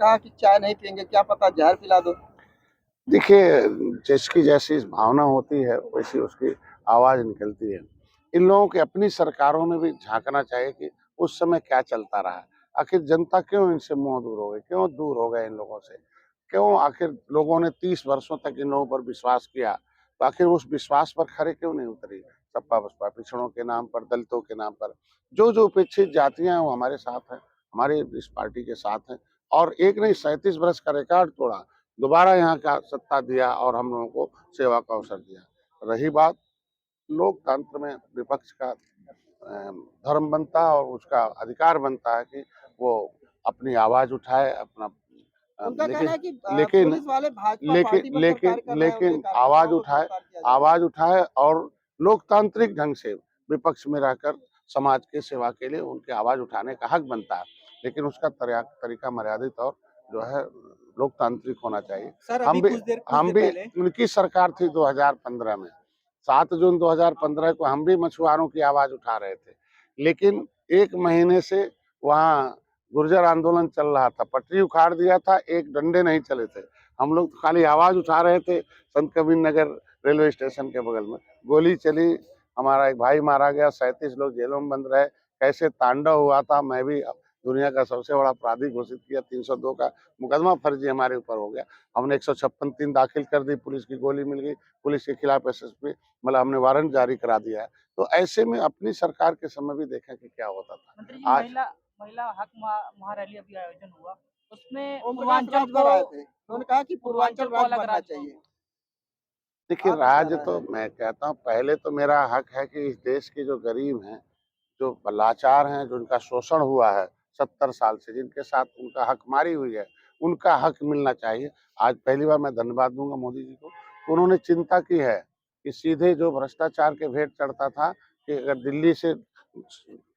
कहा कि चाय नहीं पिएंगे, क्या पता जहर पिला दो। देखिए, जिसकी जैसी भावना होती है वैसी उसकी आवाज निकलती है। इन लोगों की अपनी सरकारों में भी झांकना चाहिए कि उस समय क्या चलता रहा। आखिर जनता क्यों इनसे मुंह दूर हो गई, क्यों दूर हो गए इन लोगों से, क्यों आखिर लोगों ने 30 वर्षों तक इन लोगों पर विश्वास किया, तो आखिर उस विश्वास पर खरे क्यों नहीं उतरी। सपा बसपा पिछड़ों के नाम पर, दलितों के नाम पर, जो जो उपेक्षित जातियां हैं वो हमारे साथ हैं, हमारे इस पार्टी के साथ हैं। और एक नहीं 37 वर्ष का रिकॉर्ड तोड़ा, दोबारा यहाँ का सत्ता दिया और हम लोगों को सेवा का अवसर दिया। रही बात लोकतंत्र में विपक्ष का धर्म बनता है और उसका अधिकार बनता है कि वो अपनी आवाज उठाए, अपना उनका कहना है कि लेकिन पुलिस वाले भाजपा पार्टी लेकिन पर सरकार कर रहे हैं, उनके लेकिन कार्यकर्ताओं को गिरफ्तार किया जा रहा है। आवाज उठाए और लोकतांत्रिक ढंग से विपक्ष में रहकर समाज के सेवा के लिए उनकी आवाज उठाने का हक बनता है, लेकिन उसका तरीका मर्यादित और जो है लोकतांत्रिक होना चाहिए। सर, हम अभी भी कुछ देर पहले उनकी सरकार थी 2015 में, 7 जून 2015 को हम भी मछुआरों की आवाज उठा रहे थे, लेकिन 1 महीने से वहाँ गुर्जर आंदोलन चल रहा था, पटरी उखाड़ दिया था, एक डंडे नहीं चले थे। हम लोग खाली आवाज उठा रहे थे। संत कबीर नगर रेलवे स्टेशन के बगल में गोली चली, हमारा एक भाई मारा गया, 37 लोग जेलों में बंद रहे। कैसे तांडव हुआ था, मैं भी दुनिया का सबसे बड़ा अपराधी घोषित किया। 302 का मुकदमा फर्जी हमारे ऊपर हो गया। हमने 156(3) दाखिल कर दी, पुलिस की गोली मिल गई, पुलिस के खिलाफ एसएसपी मतलब हमने वारंट जारी करा दिया है। तो ऐसे में अपनी सरकार के समय भी देखा कि क्या होता था। मंत्री जी, आज महिला हक महारैली अभी आयोजन हुआ, उसमें ओम प्रकाश राजभर आए थे, उन्होंने कहा कि पूर्वांचल को राज्य अलग बनना राज्य चाहिए। देखिए, आप क्या राज रहे तो हैं? मैं कहता हूँ पहले तो मेरा हक है कि इस देश के जो गरीब हैं, जो लाचार हैं, जो उनका शोषण हुआ है 70 साल से, जिनके साथ उनका हक मारी हुई है, उनका हक मिलना चाहिए। आज पहली बार मैं धन्यवाद दूंगा मोदी जी को, उन्होंने चिंता की है कि सीधे जो भ्रष्टाचार के भेंट चढ़ता था कि अगर दिल्ली से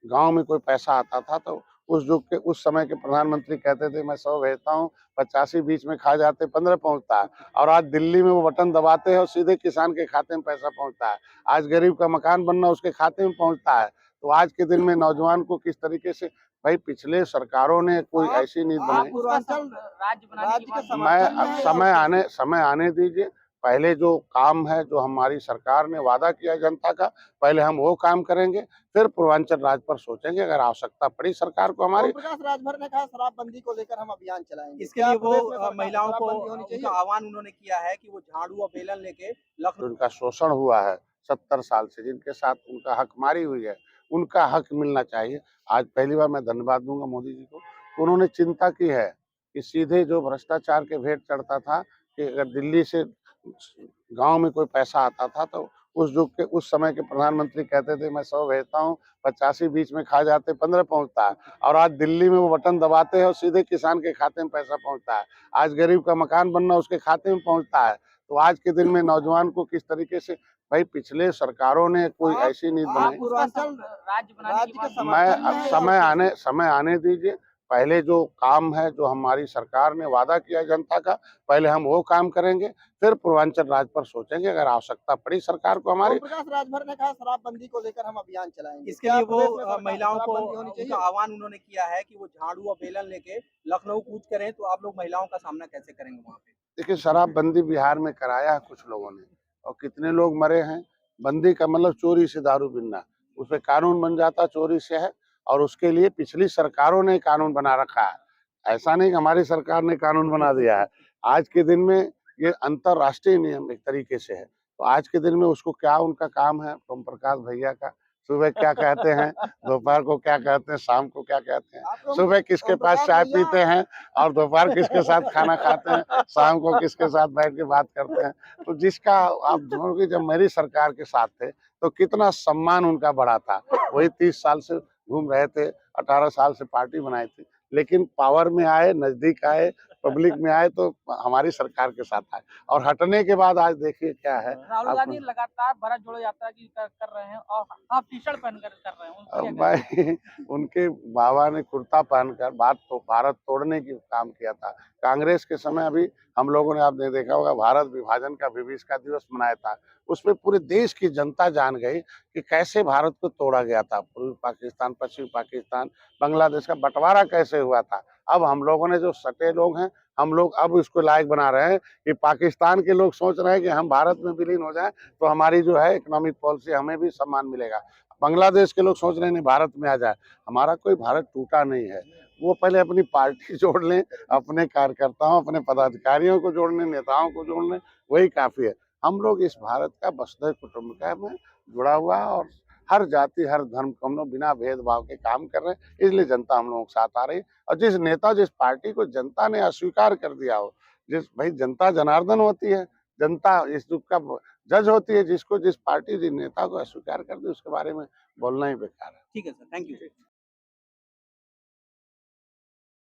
गांव में कोई पैसा आता था तो उस युग के उस समय के प्रधानमंत्री कहते थे मैं 100 भेजता हूँ, 85 बीच में खा जाते, 15 पहुंचता है। और आज दिल्ली में वो बटन दबाते हैं और सीधे किसान के खाते में पैसा पहुंचता है। आज गरीब का मकान बनना उसके खाते में पहुंचता है। तो आज के दिन में नौजवान को किस तरीके से, भाई पिछले सरकारों ने कोई ऐसी नीति बनाई, पूर्वांचल राज्य के मैं समर्थन में अब है या समय आने दीजिए। पहले जो काम है, जो हमारी सरकार ने वादा किया जनता का, पहले हम वो काम करेंगे, फिर पूर्वांचल राज्य पर सोचेंगे। अगर आवश्यकता पड़ी सरकार को हमारी। ओम प्रकाश राजभर ने कहा शराबबंदी को लेकर हम अभियान चलाएंगे। इसके लिए प्रदेश वो में महिलाओं को शराबबंदी होनी चाहिए? उनका आह्वान उन्होंने किया है कि वो झाड़ू और बेलन लेके लखनऊ उनका शोषण हुआ है 70 साल से, जिनके साथ उनका हक मारी हुई है, उनका हक मिलना चाहिए। आज पहली बार मैं धन्यवाद दूंगा मोदी जी को, उन्होंने चिंता की है कि सीधे जो भ्रष्टाचार के भेंट चढ़ता था कि अगर दिल्ली से गांव में कोई पैसा आता था तो उस युग के उस समय के प्रधानमंत्री कहते थे मैं 100 भेजता हूँ, 85 बीच में खा जाते, 15 पहुंचता है। और आज दिल्ली में वो बटन दबाते हैं और सीधे किसान के खाते में पैसा पहुंचता है। आज गरीब का मकान बनना उसके खाते में पहुंचता है। तो आज के दिन में नौजवान को किस तरीके से, भाई पिछले सरकारों ने कोई ऐसी नीति बनाई, पूर्वांचल राज्य के मैं समर्थन में अब है या समय आने दीजिए। पहले जो काम है, जो हमारी सरकार ने वादा किया जनता का, पहले हम वो काम करेंगे, फिर पूर्वांचल राज्य पर सोचेंगे। अगर आवश्यकता पड़ी सरकार को हमारी। ओम प्रकाश राजभर ने कहा शराबबंदी को लेकर हम अभियान चलाएंगे। इसके लिए वो प्रदेश में महिलाओं को शराबबंदी होनी चाहिए? उनका आह्वान उन्होंने किया है कि वो झाड़ू और बेलन लेके लखनऊ कूच करें। तो आप लोग महिलाओं का सामना कैसे करेंगे वहाँ पे? देखिए, शराबबंदी बिहार में कराया है कुछ लोगों ने, और कितने लोग मरे हैं। बंदी का मतलब चोरी से दारू पीना, उस पे कानून बन जाता चोरी से है, और उसके लिए पिछली सरकारों ने कानून बना रखा है। ऐसा नहीं कि हमारी सरकार ने कानून बना दिया है। आज के दिन में ये अंतरराष्ट्रीय नियम एक तरीके से है। तो आज के दिन में उसको क्या उनका काम है, ओम प्रकाश भैया का, सुबह क्या कहते हैं, दोपहर को क्या कहते हैं, शाम को क्या कहते हैं, सुबह किसके पास चाय पीते हैं और दोपहर किसके साथ खाना खाते हैं, शाम को किसके साथ बैठ के बात करते हैं। तो जिसका आप देखोगे, जब मेरी सरकार के साथ थे तो कितना सम्मान उनका बढ़ा था। वही 30 साल से घूम रहे थे, 18 साल से पार्टी बनाई थी, लेकिन पावर में आए, नजदीक आए, पब्लिक में आए तो हमारी सरकार के साथ आए, और हटने के बाद आज देखिए क्या है। राहुल गांधी लगातार भारत जोड़ो यात्रा की कर रहे हैं और हाफ टी शर्ट पहनकर कर रहे हैं, उनको क्या कहना है? भाई उनके बाबा ने कुर्ता पहनकर भारत तोड़ने की काम किया था। कांग्रेस के समय अभी हम लोगों ने, आपने देखा होगा, भारत विभाजन का विभीषका दिवस मनाया था। उसमें पूरे देश की जनता जान गई कि कैसे भारत को तोड़ा गया था। पूर्वी पाकिस्तान, पश्चिमी पाकिस्तान, बांग्लादेश का बंटवारा कैसे हुआ था। अब हम लोगों ने जो सटे लोग हैं, हम लोग अब इसको लायक बना रहे हैं कि पाकिस्तान के लोग सोच रहे हैं कि हम भारत में विलीन हो जाएं तो हमारी जो है इकोनॉमिक पॉलिसी हमें भी सम्मान मिलेगा। बांग्लादेश के लोग सोच रहे हैं नहीं भारत में आ जाए। हमारा कोई भारत टूटा नहीं है। वो पहले अपनी पार्टी जोड़ लें, अपने कार्यकर्ताओं, अपने पदाधिकारियों को जोड़ लें, नेताओं को जोड़ लें, वही काफी है। हम लोग इस भारत का वसुधैव कुटुंबकम में जुड़ा हुआ है और हर जाति हर धर्म को हम लोग बिना भेदभाव के काम कर रहे हैं, इसलिए जनता हम लोगों के साथ आ रही है। और जिस नेता जिस पार्टी को जनता ने अस्वीकार कर दिया हो, जिस भाई जनता जनार्दन होती है, जनता इस दुख का जज होती है, जिसको जिस पार्टी जिस नेता को अस्वीकार कर दे उसके बारे में बोलना ही बेकार है। ठीक है सर, थैंक यू।